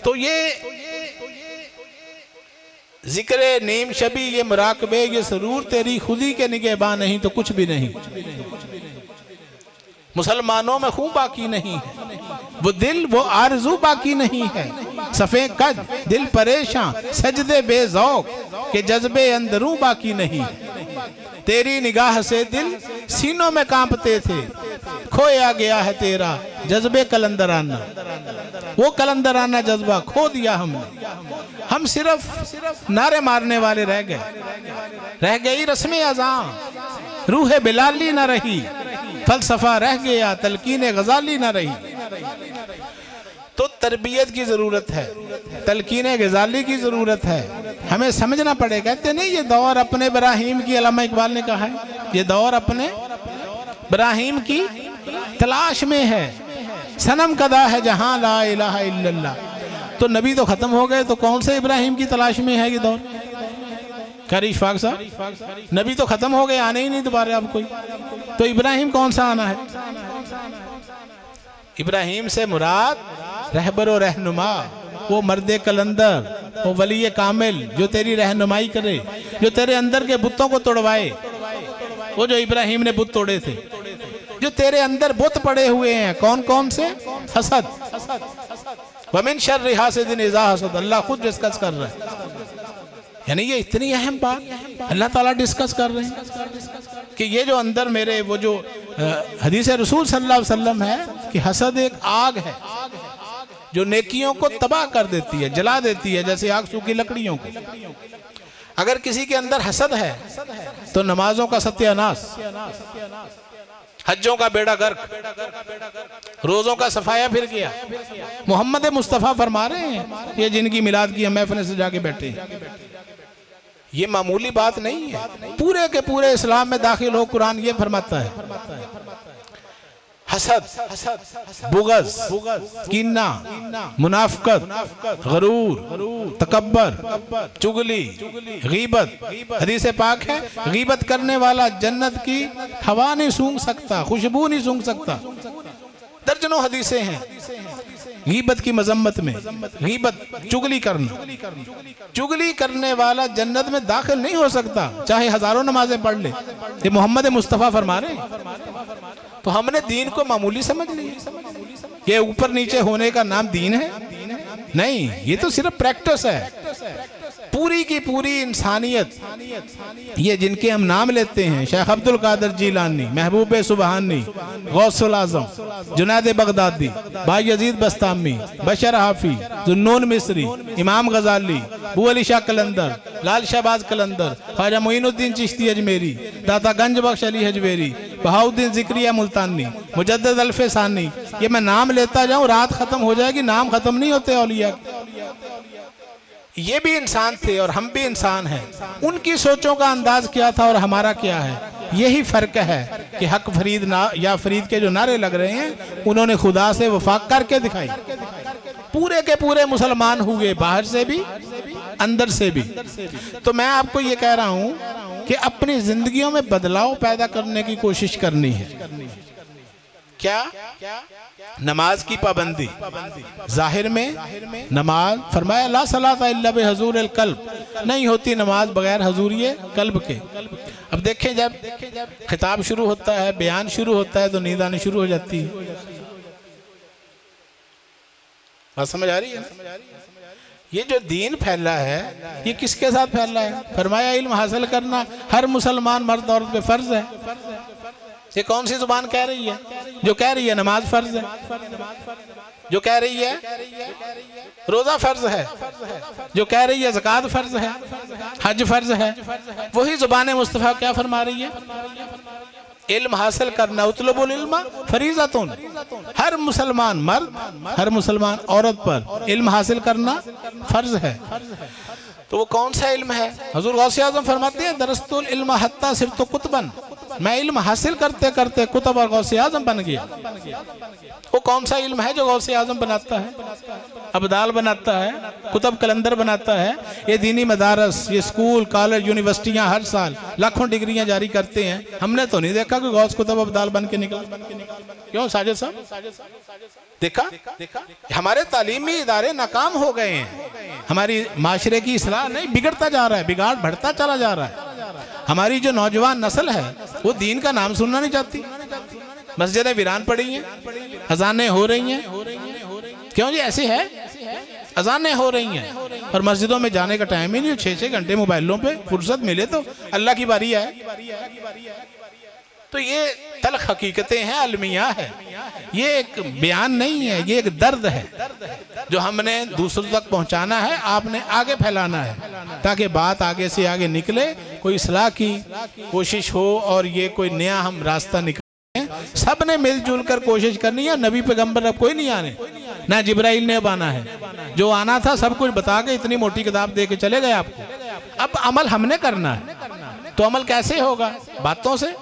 तो ये जिक्र नीम शबी, ये मुराकबे, ये सरूर तेरी खुदी के निगहबान नहीं तो कुछ भी नहीं। मुसलमानों में खून बाकी नहीं है, वो दिल वो आरज़ू बाकी नहीं है। सफ़े कद दिल परेशान, सजदे बेज़ौक के जज्बे अंदरू बाकी नहीं। तेरी निगाह से दिल सीनों में कांपते थे, खोया गया है तेरा जज्बे कलंदराना। वो कलंदराना जज्बा खो दिया हमने। हम सिर्फ नारे मारने वाले रह गई रस्में अज़ां, रूह बिलाली न रही, फलसफा रह गया, तलकीन गजाली ना रही। तो तरबियत की जरूरत है, तलकीन गजाली की जरूरत है। हमें समझना पड़ेगा। कहते नहीं ये दौर अपने इब्राहिम की, अल्लामा इकबाल ने कहा है, ये दौर अपने इब्राहिम की तलाश में है। सनम कदा है जहां ला इलाहा इल्लल्लाह। तो नबी तो खत्म हो गए, तो कौन से इब्राहिम की तलाश में है ये दौर? क्या इशफाक साहब, नबी तो खत्म हो गए, आने ही नहीं दोबारा अब कोई। तो इब्राहिम कौन सा आना है? इब्राहिम से मुराद रहबर और रहनुमा, वो मर्दे कलंदर, वो वली कामिल जो तेरी रहनुमाई करे, जो तेरे अंदर के बुतों को तोड़वाए। वो जो इब्राहिम ने बुत तोड़े थे, जो तेरे अंदर बुत पड़े हुए हैं, कौन कौन से? हसद, वमिन शर्रि हासिदिन इज़ा हसद। अल्लाह खुद डिस्कस कर रहा है। यानी ये इतनी अहम बात अल्लाह ताला डिस्कस कर रहे हैं कि ये जो अंदर मेरे, वो जो हदीस रसूल सल्लल्लाहु अलैहि वसल्लम है कि हसद एक आग है जो नेकियों को तबाह कर देती है, जला देती है, जैसे आग सूखी लकड़ियों को। अगर किसी के अंदर हसद है तो नमाजों का सत्यानाश, हज्जों का बेड़ा गर्क, रोजों का सफाया फिर गया। मोहम्मद मुस्तफ़ा फरमा रहे हैं, ये जिनकी मिलाद की महफिल से जाके बैठे, ये मामूली बात नहीं है। पूरे के पूरे इस्लाम में दाखिल हो कुरान ये फरमाता है हसद, बुगज, कीना, मुनाफकत, गरूर, तकब्बर, चुगली, गीबत। हदीस पाक है गीबत करने वाला जन्नत की हवा नहीं सूंघ सकता, खुशबू नहीं सूंघ सकता। दर्जनों हदीसें हैं गीबत की मजम्मत में। गीबत चुगली करना, चुगली करने वाला जन्नत में दाखिल नहीं हो सकता, चाहे हजारों नमाजें पढ़ ले। ये मोहम्मद मुस्तफ़ा फरमा रहे हैं। तो हमने दीन को मामूली समझ लिया। ये ऊपर नीचे होने का नाम दीन है? नहीं, ये तो सिर्फ प्रैक्टिस है। पूरी की पूरी इंसानियत, ये जिनके हम नाम लेते हैं, शेख अब्दुल कादिर जीलानी, महबूब सुबहानी, गौसुल आजम, जुनैद बगदादी, भाई यजीद बस्तामी, बशर हाफी, जुन्नून मिस्री, इमाम गजाली, अबू अली शाह कलंदर, लाल शहबाज कलंदर, ख्वाजा मोइनुद्दीन चिश्ती अजमेरी, दाता गंज बख्श अली हजवेरी, बहाउद्दीन जिक्रिया मुल्तानी, मुजद्दद अल्फे सानी। ये मैं नाम लेता जाऊं रात खत्म हो जाएगी, नाम खत्म नहीं होते औलिया। ये भी इंसान थे और हम भी इंसान हैं। उनकी सोचों का अंदाज क्या था और हमारा क्या है, यही फर्क है कि हक फरीद ना या फरीद के जो नारे लग रहे हैं उन्होंने खुदा से वफाक करके दिखाई। पूरे के पूरे मुसलमान हुए, बाहर से भी अंदर से भी। तो मैं आपको ये कह रहा हूं कि अपनी जिंदगियों में बदलाव पैदा करने की कोशिश करनी है। क्या? नमाज की पाबंदी। जाहिर में नमाज फरमाया ला सलाता इल्ला बिहुजूरिल कल्ब, नहीं होती नमाज बगैर हुजूरिये कल्ब के। अब देखें जब खिताब शुरू होता है, बयान शुरू होता है तो नींद आनी शुरू हो जाती है। बात समझ आ रही है? ये जो दीन फैला है ये किसके साथ फैला है? फरमाया इल्म हासिल करना हर मुसलमान मर्द औरत पे फर्ज है। ये कौन सी जुबान कह रही है? जो कह रही है नमाज फर्ज है, जो कह रही है रोजा फर्ज है, जो कह रही है ज़कात फर्ज है, हज फर्ज है, वही जुबान मुस्तफ़ा क्या फरमा रही है? इल्म हासिल करना उतलबुल इल्मा फरीज़तुन, हर मुसलमान मर्द हर मुसलमान औरत पर इल्म हासिल करना फर्ज है। तो वो कौन सा इल्म है? हुजूर गौसे आज़म फरमाते हैं दरस्तुल इल्म हत्ता सिरतु कुतबन, मैं इल्म हासिल करते करते कुतब और गौसे आज़म बन गया। वो कौन सा इल्म है जो गौसे आज़म बनाता है, अबदाल बनाता है, कुतब कलंदर बनाता है? ये दीनी मदारस, ये स्कूल कॉलेज यूनिवर्सिटियां हर साल लाखों डिग्रियां जारी करते हैं। हमने तो नहीं देखा कि गौस कुतब अबदाल बन के निकला। क्यों साजिद साहब? देखा हमारे तालीमी इदारे नाकाम हो गए हैं। हमारी माशरे की इस्लाह नहीं, बिगड़ता जा रहा है, बिगाड़ बढ़ता चला जा रहा है। हमारी जो नौजवान नस्ल है वो दीन का नाम सुनना नहीं चाहती। मस्जिदें वीरान पड़ी हैं, अजानें हो रही हैं। क्यों जी? ऐसे है, अजानें हो रही हैं और मस्जिदों में जाने का टाइम ही नहीं। 6-6 घंटे मोबाइलों पे फुर्सत मिले तो अल्लाह की बारी है। तो ये तल्ख हकीकतें हैं, अलमिया है। ये एक बयान नहीं है, ये एक दर्द है जो हमने दूसरों तक पहुंचाना है, आपने आगे फैलाना है ताकि बात आगे से आगे निकले, कोई इस्लाह की कोशिश हो और ये कोई नया हम रास्ता निकले। सब ने मिलजुल कर कोशिश करनी है। नबी पैगंबर अब कोई नहीं आने, ना जिब्राइल ने अब आना है। जो आना था सब कुछ बता के इतनी मोटी किताब दे के चले गए आपको। अब अमल हमने करना है। तो अमल कैसे होगा? बातों से,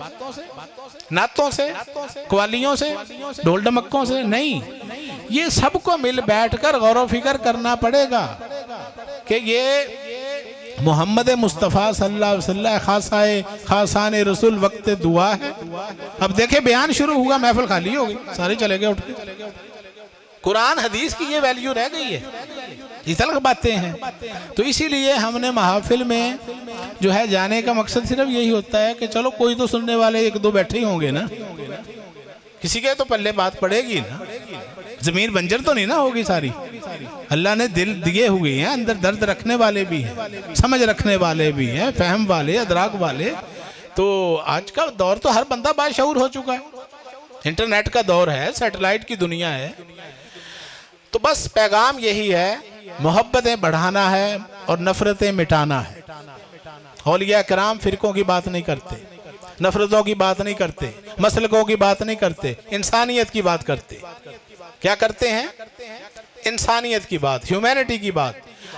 नातों से, कवालियों से, ढोल ढमक्कों से नहीं। ये सबको मिल बैठकर गौर फिक्र करना पड़ेगा कि ये मोहम्मद मुस्तफ़ा सल्लल्लाहु अलैहि वसल्लम खासान रसूल वक्त दुआ है। अब देखे बयान शुरू हुआ, महफिल खाली हो गई, सारे चले गए उठ के। कुरान हदीस की ये वैल्यू रह गई है, इस तरह बातें हैं। तो इसीलिए हमने महफिल में जो है जाने का मकसद सिर्फ यही होता है कि चलो कोई तो सुनने वाले 1-2 बैठे ही होंगे ना, किसी के तो पल्ले बात पड़ेगी ना, जमीन बंजर तो नहीं ना होगी सारी। अल्लाह ने दिल दिए हुए हैं, अंदर दर्द रखने वाले भी हैं, समझ रखने वाले भी हैं, फहम वाले, अदराक वाले। तो आज का दौर तो हर बंदा बाशऊर हो चुका है, इंटरनेट का दौर है, सैटेलाइट की दुनिया है। तो बस पैगाम यही है, मोहब्बतें बढ़ाना है और नफरतें मिटाना है। औलिया किराम फिरकों की बात नहीं करते, नफरतों की बात नहीं करते, मसलकों की बात नहीं करते, इंसानियत की बात करते। क्या करते हैं? इंसानियत की बात, ह्यूमैनिटी की बात।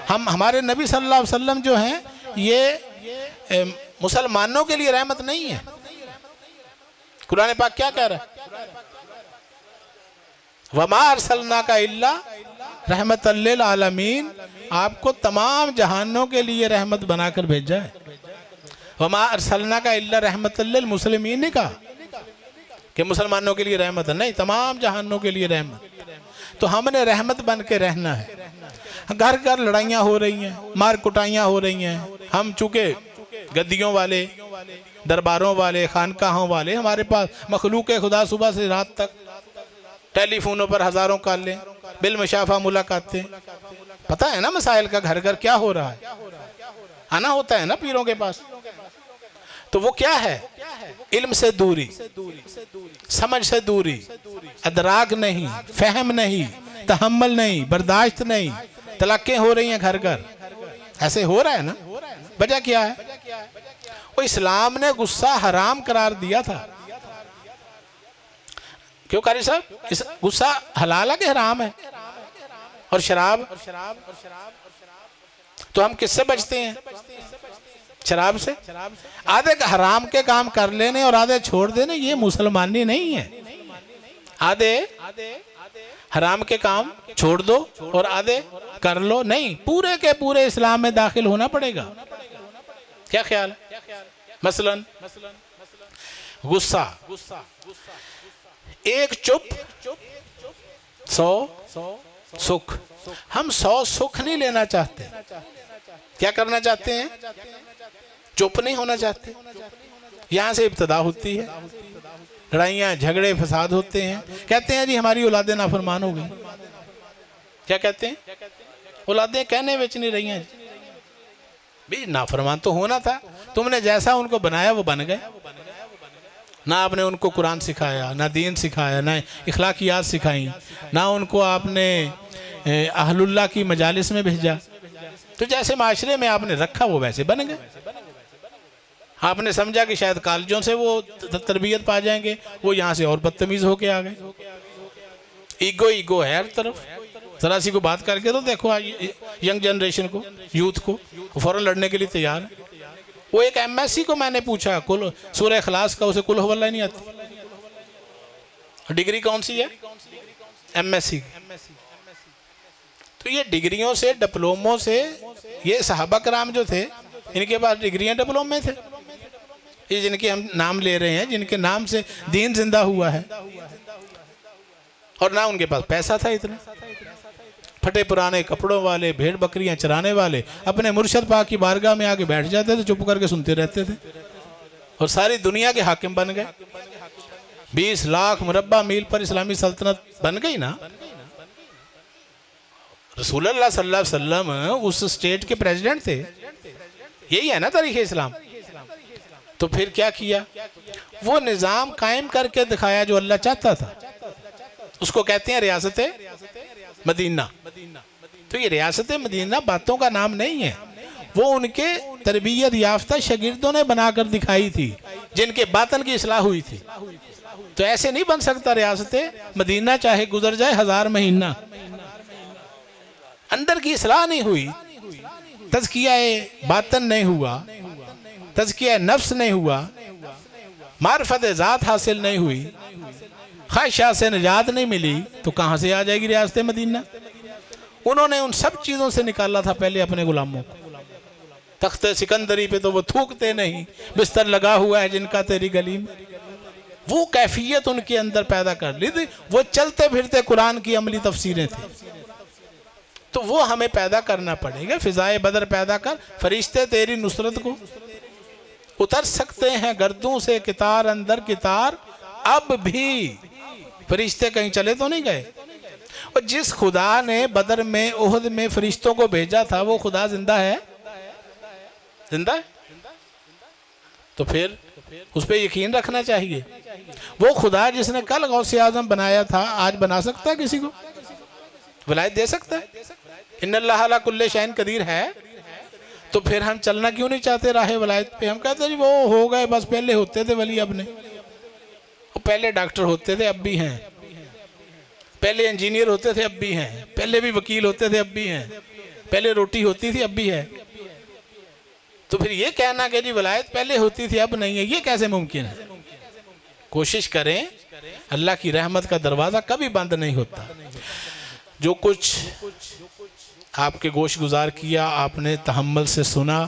हमारे नबी सल्लल्लाहु अलैहि वसल्लम जो हैं ये मुसलमानों के लिए रहमत नहीं है। कुरान पाक क्या कह रहा है? वमा अरसलनाका इल्ला रहमतल लिल आलमीन, आपको तमाम जहानों के लिए रहमत बनाकर भेजा है। वमा अरसलनाका इल्ला रहमतल लिल मुस्लिमीन ने कहा कि मुसलमानों के लिए रहमत है, नहीं, तमाम जहानों के लिए रहमत। तो हमने रहमत बन के रहना है। घर घर लड़ाइयाँ हो रही हैं, मार कुटाइयाँ हो रही हैं। हम चूँकि गद्दियों वाले, दरबारों वाले, खानकाहों वाले, हमारे पास मखलूक खुदा सुबह से रात तक टेलीफोनों पर हजारों कॉलें, बिल मुशाफा मुलाकातें। पता है ना मसाइल का घर घर क्या हो रहा है, आना होता है ना पीरों के पास। तो वो क्या है? इल्म से दूरी, समझ से दूरी, अदराक नहीं, फहम नहीं, तहम्मुल नहीं, बर्दाश्त नहीं। तलाक़ें हो रही हैं घर घर, ऐसे हो रहा है ना। वजह क्या है? वो इस्लाम ने गुस्सा हराम करार दिया था। क्यों कारी साहब? इस गुस्सा हलाल है कि हराम है? और शराब, तो हम किससे बचते हैं? शराब से। आधे हराम के काम कर लेने और आधे छोड़ देने, ये मुसलमानी नहीं है। आधे हराम के काम छोड़ दो और आधे कर लो, नहीं, पूरे के पूरे इस्लाम में दाखिल होना पड़ेगा। क्या ख्याल है? मसलन गुस्सा एक चुप 100 सुख। हम 100 सुख नहीं लेना चाहते। क्या करना चाहते हैं? चुप नहीं होना चाहते। यहां से इब्तदा होती है, लड़ाइयां झगड़े फसाद होते हैं। कहते हैं जी हमारी औलादें नाफरमान हो गई। क्या कहते हैं? औलादें कहने बेच नहीं रही हैं भी, नाफरमान तो होना था। तुमने जैसा उनको बनाया वो बन गए। ना आपने उनको कुरान सिखाया, ना दीन सिखाया, ना इखलाकियात सिखाई, ना उनको आपने अहलुल्लाह की मजालिस में भेजा। तो जैसे माशरे में आपने रखा वो वैसे बन गए। आपने समझा कि शायद कॉलेजों से वो तरबियत पा जाएंगे, वो यहाँ से और बदतमीज होके आ गए। ईगो है हर तरफ। जरा सी को बात करके तो देखो यंग जनरेशन को, यूथ को, फौरन लड़ने के लिए तैयार है। वो एक एमएससी को मैंने पूछा कुल सूरह इखलास का, उसे कुल हुवल्लाह नहीं आती। डिग्री कौन सी है? एमएससी। तो ये डिग्रियों से, डिप्लोमों से, ये सहाबा कराम जो थे इनके पास डिग्रियां डिप्लोमे थे। ये जिनके हम नाम ले रहे हैं, जिनके नाम से दीन जिंदा हुआ है, और ना उनके पास पैसा था इतना। फटे पुराने कपड़ों वाले, भेड़ बकरियां चराने वाले अपने मुर्शद पाक की बारगाह में आके बैठ जाते थे, चुप करके सुनते रहते थे, और सारी दुनिया के हाकिम बन गए। 20 लाख मुरब्बा मील पर इस्लामी सल्तनत बन गई ना। रसूलुल्लाह सल्लल्लाहु अलैहि वसल्लम उस स्टेट के प्रेसिडेंट थे। यही है ना तारीख़ इस्लाम। तो फिर क्या किया? वो निज़ाम कायम करके दिखाया जो अल्लाह चाहता था। उसको कहते हैं रियासत मदीना। तो ये रियासत मदीना बातों का नाम नहीं है, वो उनके तरबियत याफ्ता शागिर्दों ने बनाकर दिखाई थी, जिनके बातन की इस्लाह हुई थी। तो ऐसे नहीं बन सकता रियासत मदीना, चाहे गुजर जाए 1000 महीना, अंदर की इस्लाह नहीं हुई, तज़किया बातन नहीं हुआ, तज़किया नफ्स नहीं हुआ, मारिफत ज़ात हासिल नहीं हुई, ख्वाहिशात से निजात नहीं मिली, तो कहाँ से आ जाएगी रियासत मदीना? उन्होंने उन सब चीज़ों से निकाला था पहले अपने गुलामों को। तख्त सिकंदरी पे तो वो थूकते नहीं, बिस्तर लगा हुआ है जिनका तेरी गली में। वो कैफियत उनके अंदर पैदा कर ली थी। वो चलते फिरते कुरान की अमली तफसीरें थी। तो वो हमें पैदा करना पड़ेगा। फिजाए बदर पैदा कर, फरिश्ते तेरी नुसरत को उतर सकते हैं गर्दों से कितार अंदर कितार, अब भी फरिश्ते कहीं चले तो नहीं गए। और जिस खुदा ने बदर में, ओहद में फरिश्तों को भेजा था, वो खुदा जिंदा है? जिंदा है। तो फिर उस पर यकीन रखना चाहिए। वो खुदा जिसने कल गौसे आजम बनाया था, आज बना सकता है किसी को? वलायत दे सकता है? इन्नल्लाह अला कुल्ले शैइन कदीर है। तो फिर हम चलना क्यों नहीं चाहते राह वलायत पे? हम कहते हैं जी वो हो गए, बस पहले होते थे वली, अब नहीं। वो पहले डॉक्टर होते थे, अब भी हैं। पहले इंजीनियर होते थे, अब भी हैं। पहले भी वकील होते थे, अब भी हैं। पहले रोटी होती थी, अब भी है। तो फिर ये कहना कि जी वलायत पहले होती थी अब नहीं है, ये कैसे मुमकिन है? कोशिश करें, अल्लाह की रहमत का दरवाज़ा कभी बंद नहीं होता। जो कुछ आपके गोश गुजार किया, आपने तहम्मुल से सुना,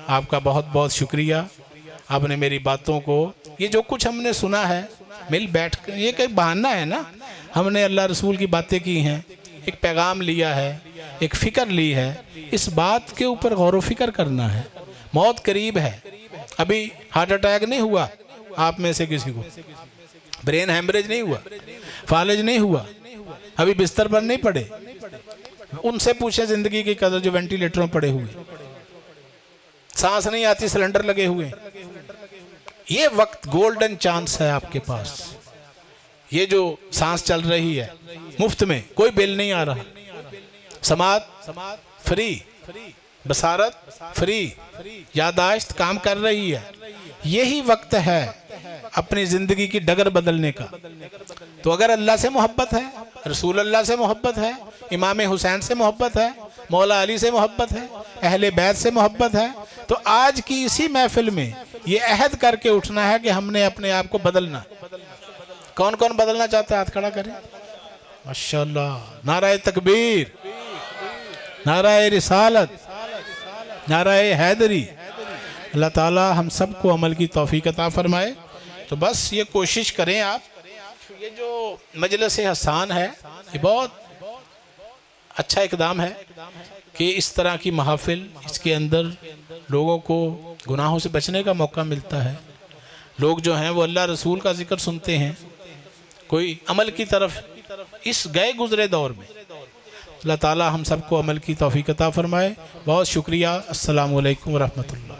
आपका बहुत बहुत शुक्रिया। आपने मेरी बातों को, ये जो कुछ हमने सुना है मिल बैठ कर, ये कोई बहाना है ना? हमने अल्लाह रसूल की बातें की हैं, एक पैगाम लिया है, एक फ़िक्र ली है। इस बात के ऊपर गौर व फिक्र करना है। मौत करीब है। अभी हार्ट अटैक नहीं हुआ आप में से किसी को, ब्रेन हैमरेज नहीं हुआ, फालिज नहीं हुआ, अभी बिस्तर पर नहीं पड़े। उनसे पूछे जिंदगी की कदर जो वेंटिलेटरों पड़े हुए, सांस नहीं आती, सिलेंडर लगे हुए। ये वक्त गोल्डन चांस है आपके पास। ये जो सांस चल रही है मुफ्त में, कोई बिल नहीं आ रहा, समात फ्री, बसारत फ्री, यादाश्त काम कर रही है। यही वक्त है अपनी जिंदगी की डगर बदलने का। तो अगर अल्लाह से मोहब्बत है, रसूल अल्लाह से मोहब्बत है, इमाम हुसैन से मोहब्बत है, मौला अली से मोहब्बत है, अहले बैत से मोहब्बत है, तो आज की इसी महफिल में ये अहद करके उठना है कि हमने अपने आप को बदलना। कौन कौन बदलना चाहता है? हाथ खड़ा करें। माशाअल्लाह। नाराए तकबीर, नाराए रिसालत, नाराए हैदरी। अल्लाह ताला हम सबको अमल की तौफीक अता फरमाए। तो बस ये कोशिश करें आप ये जो मजलिस हसान है ये बहुत अच्छा इकदाम है कि इस तरह की महफिल, इसके अंदर लोगों को गुनाहों से बचने का मौका मिलता है। लोग जो हैं वो अल्लाह रसूल का जिक्र सुनते हैं, कोई अमल की तरफ इस गए गुजरे दौर में। अल्लाह ताला हम सबको अमल की तौफीक अता फरमाए। बहुत शुक्रिया। अस्सलामु अलैकुम व रहमतुल्लाह।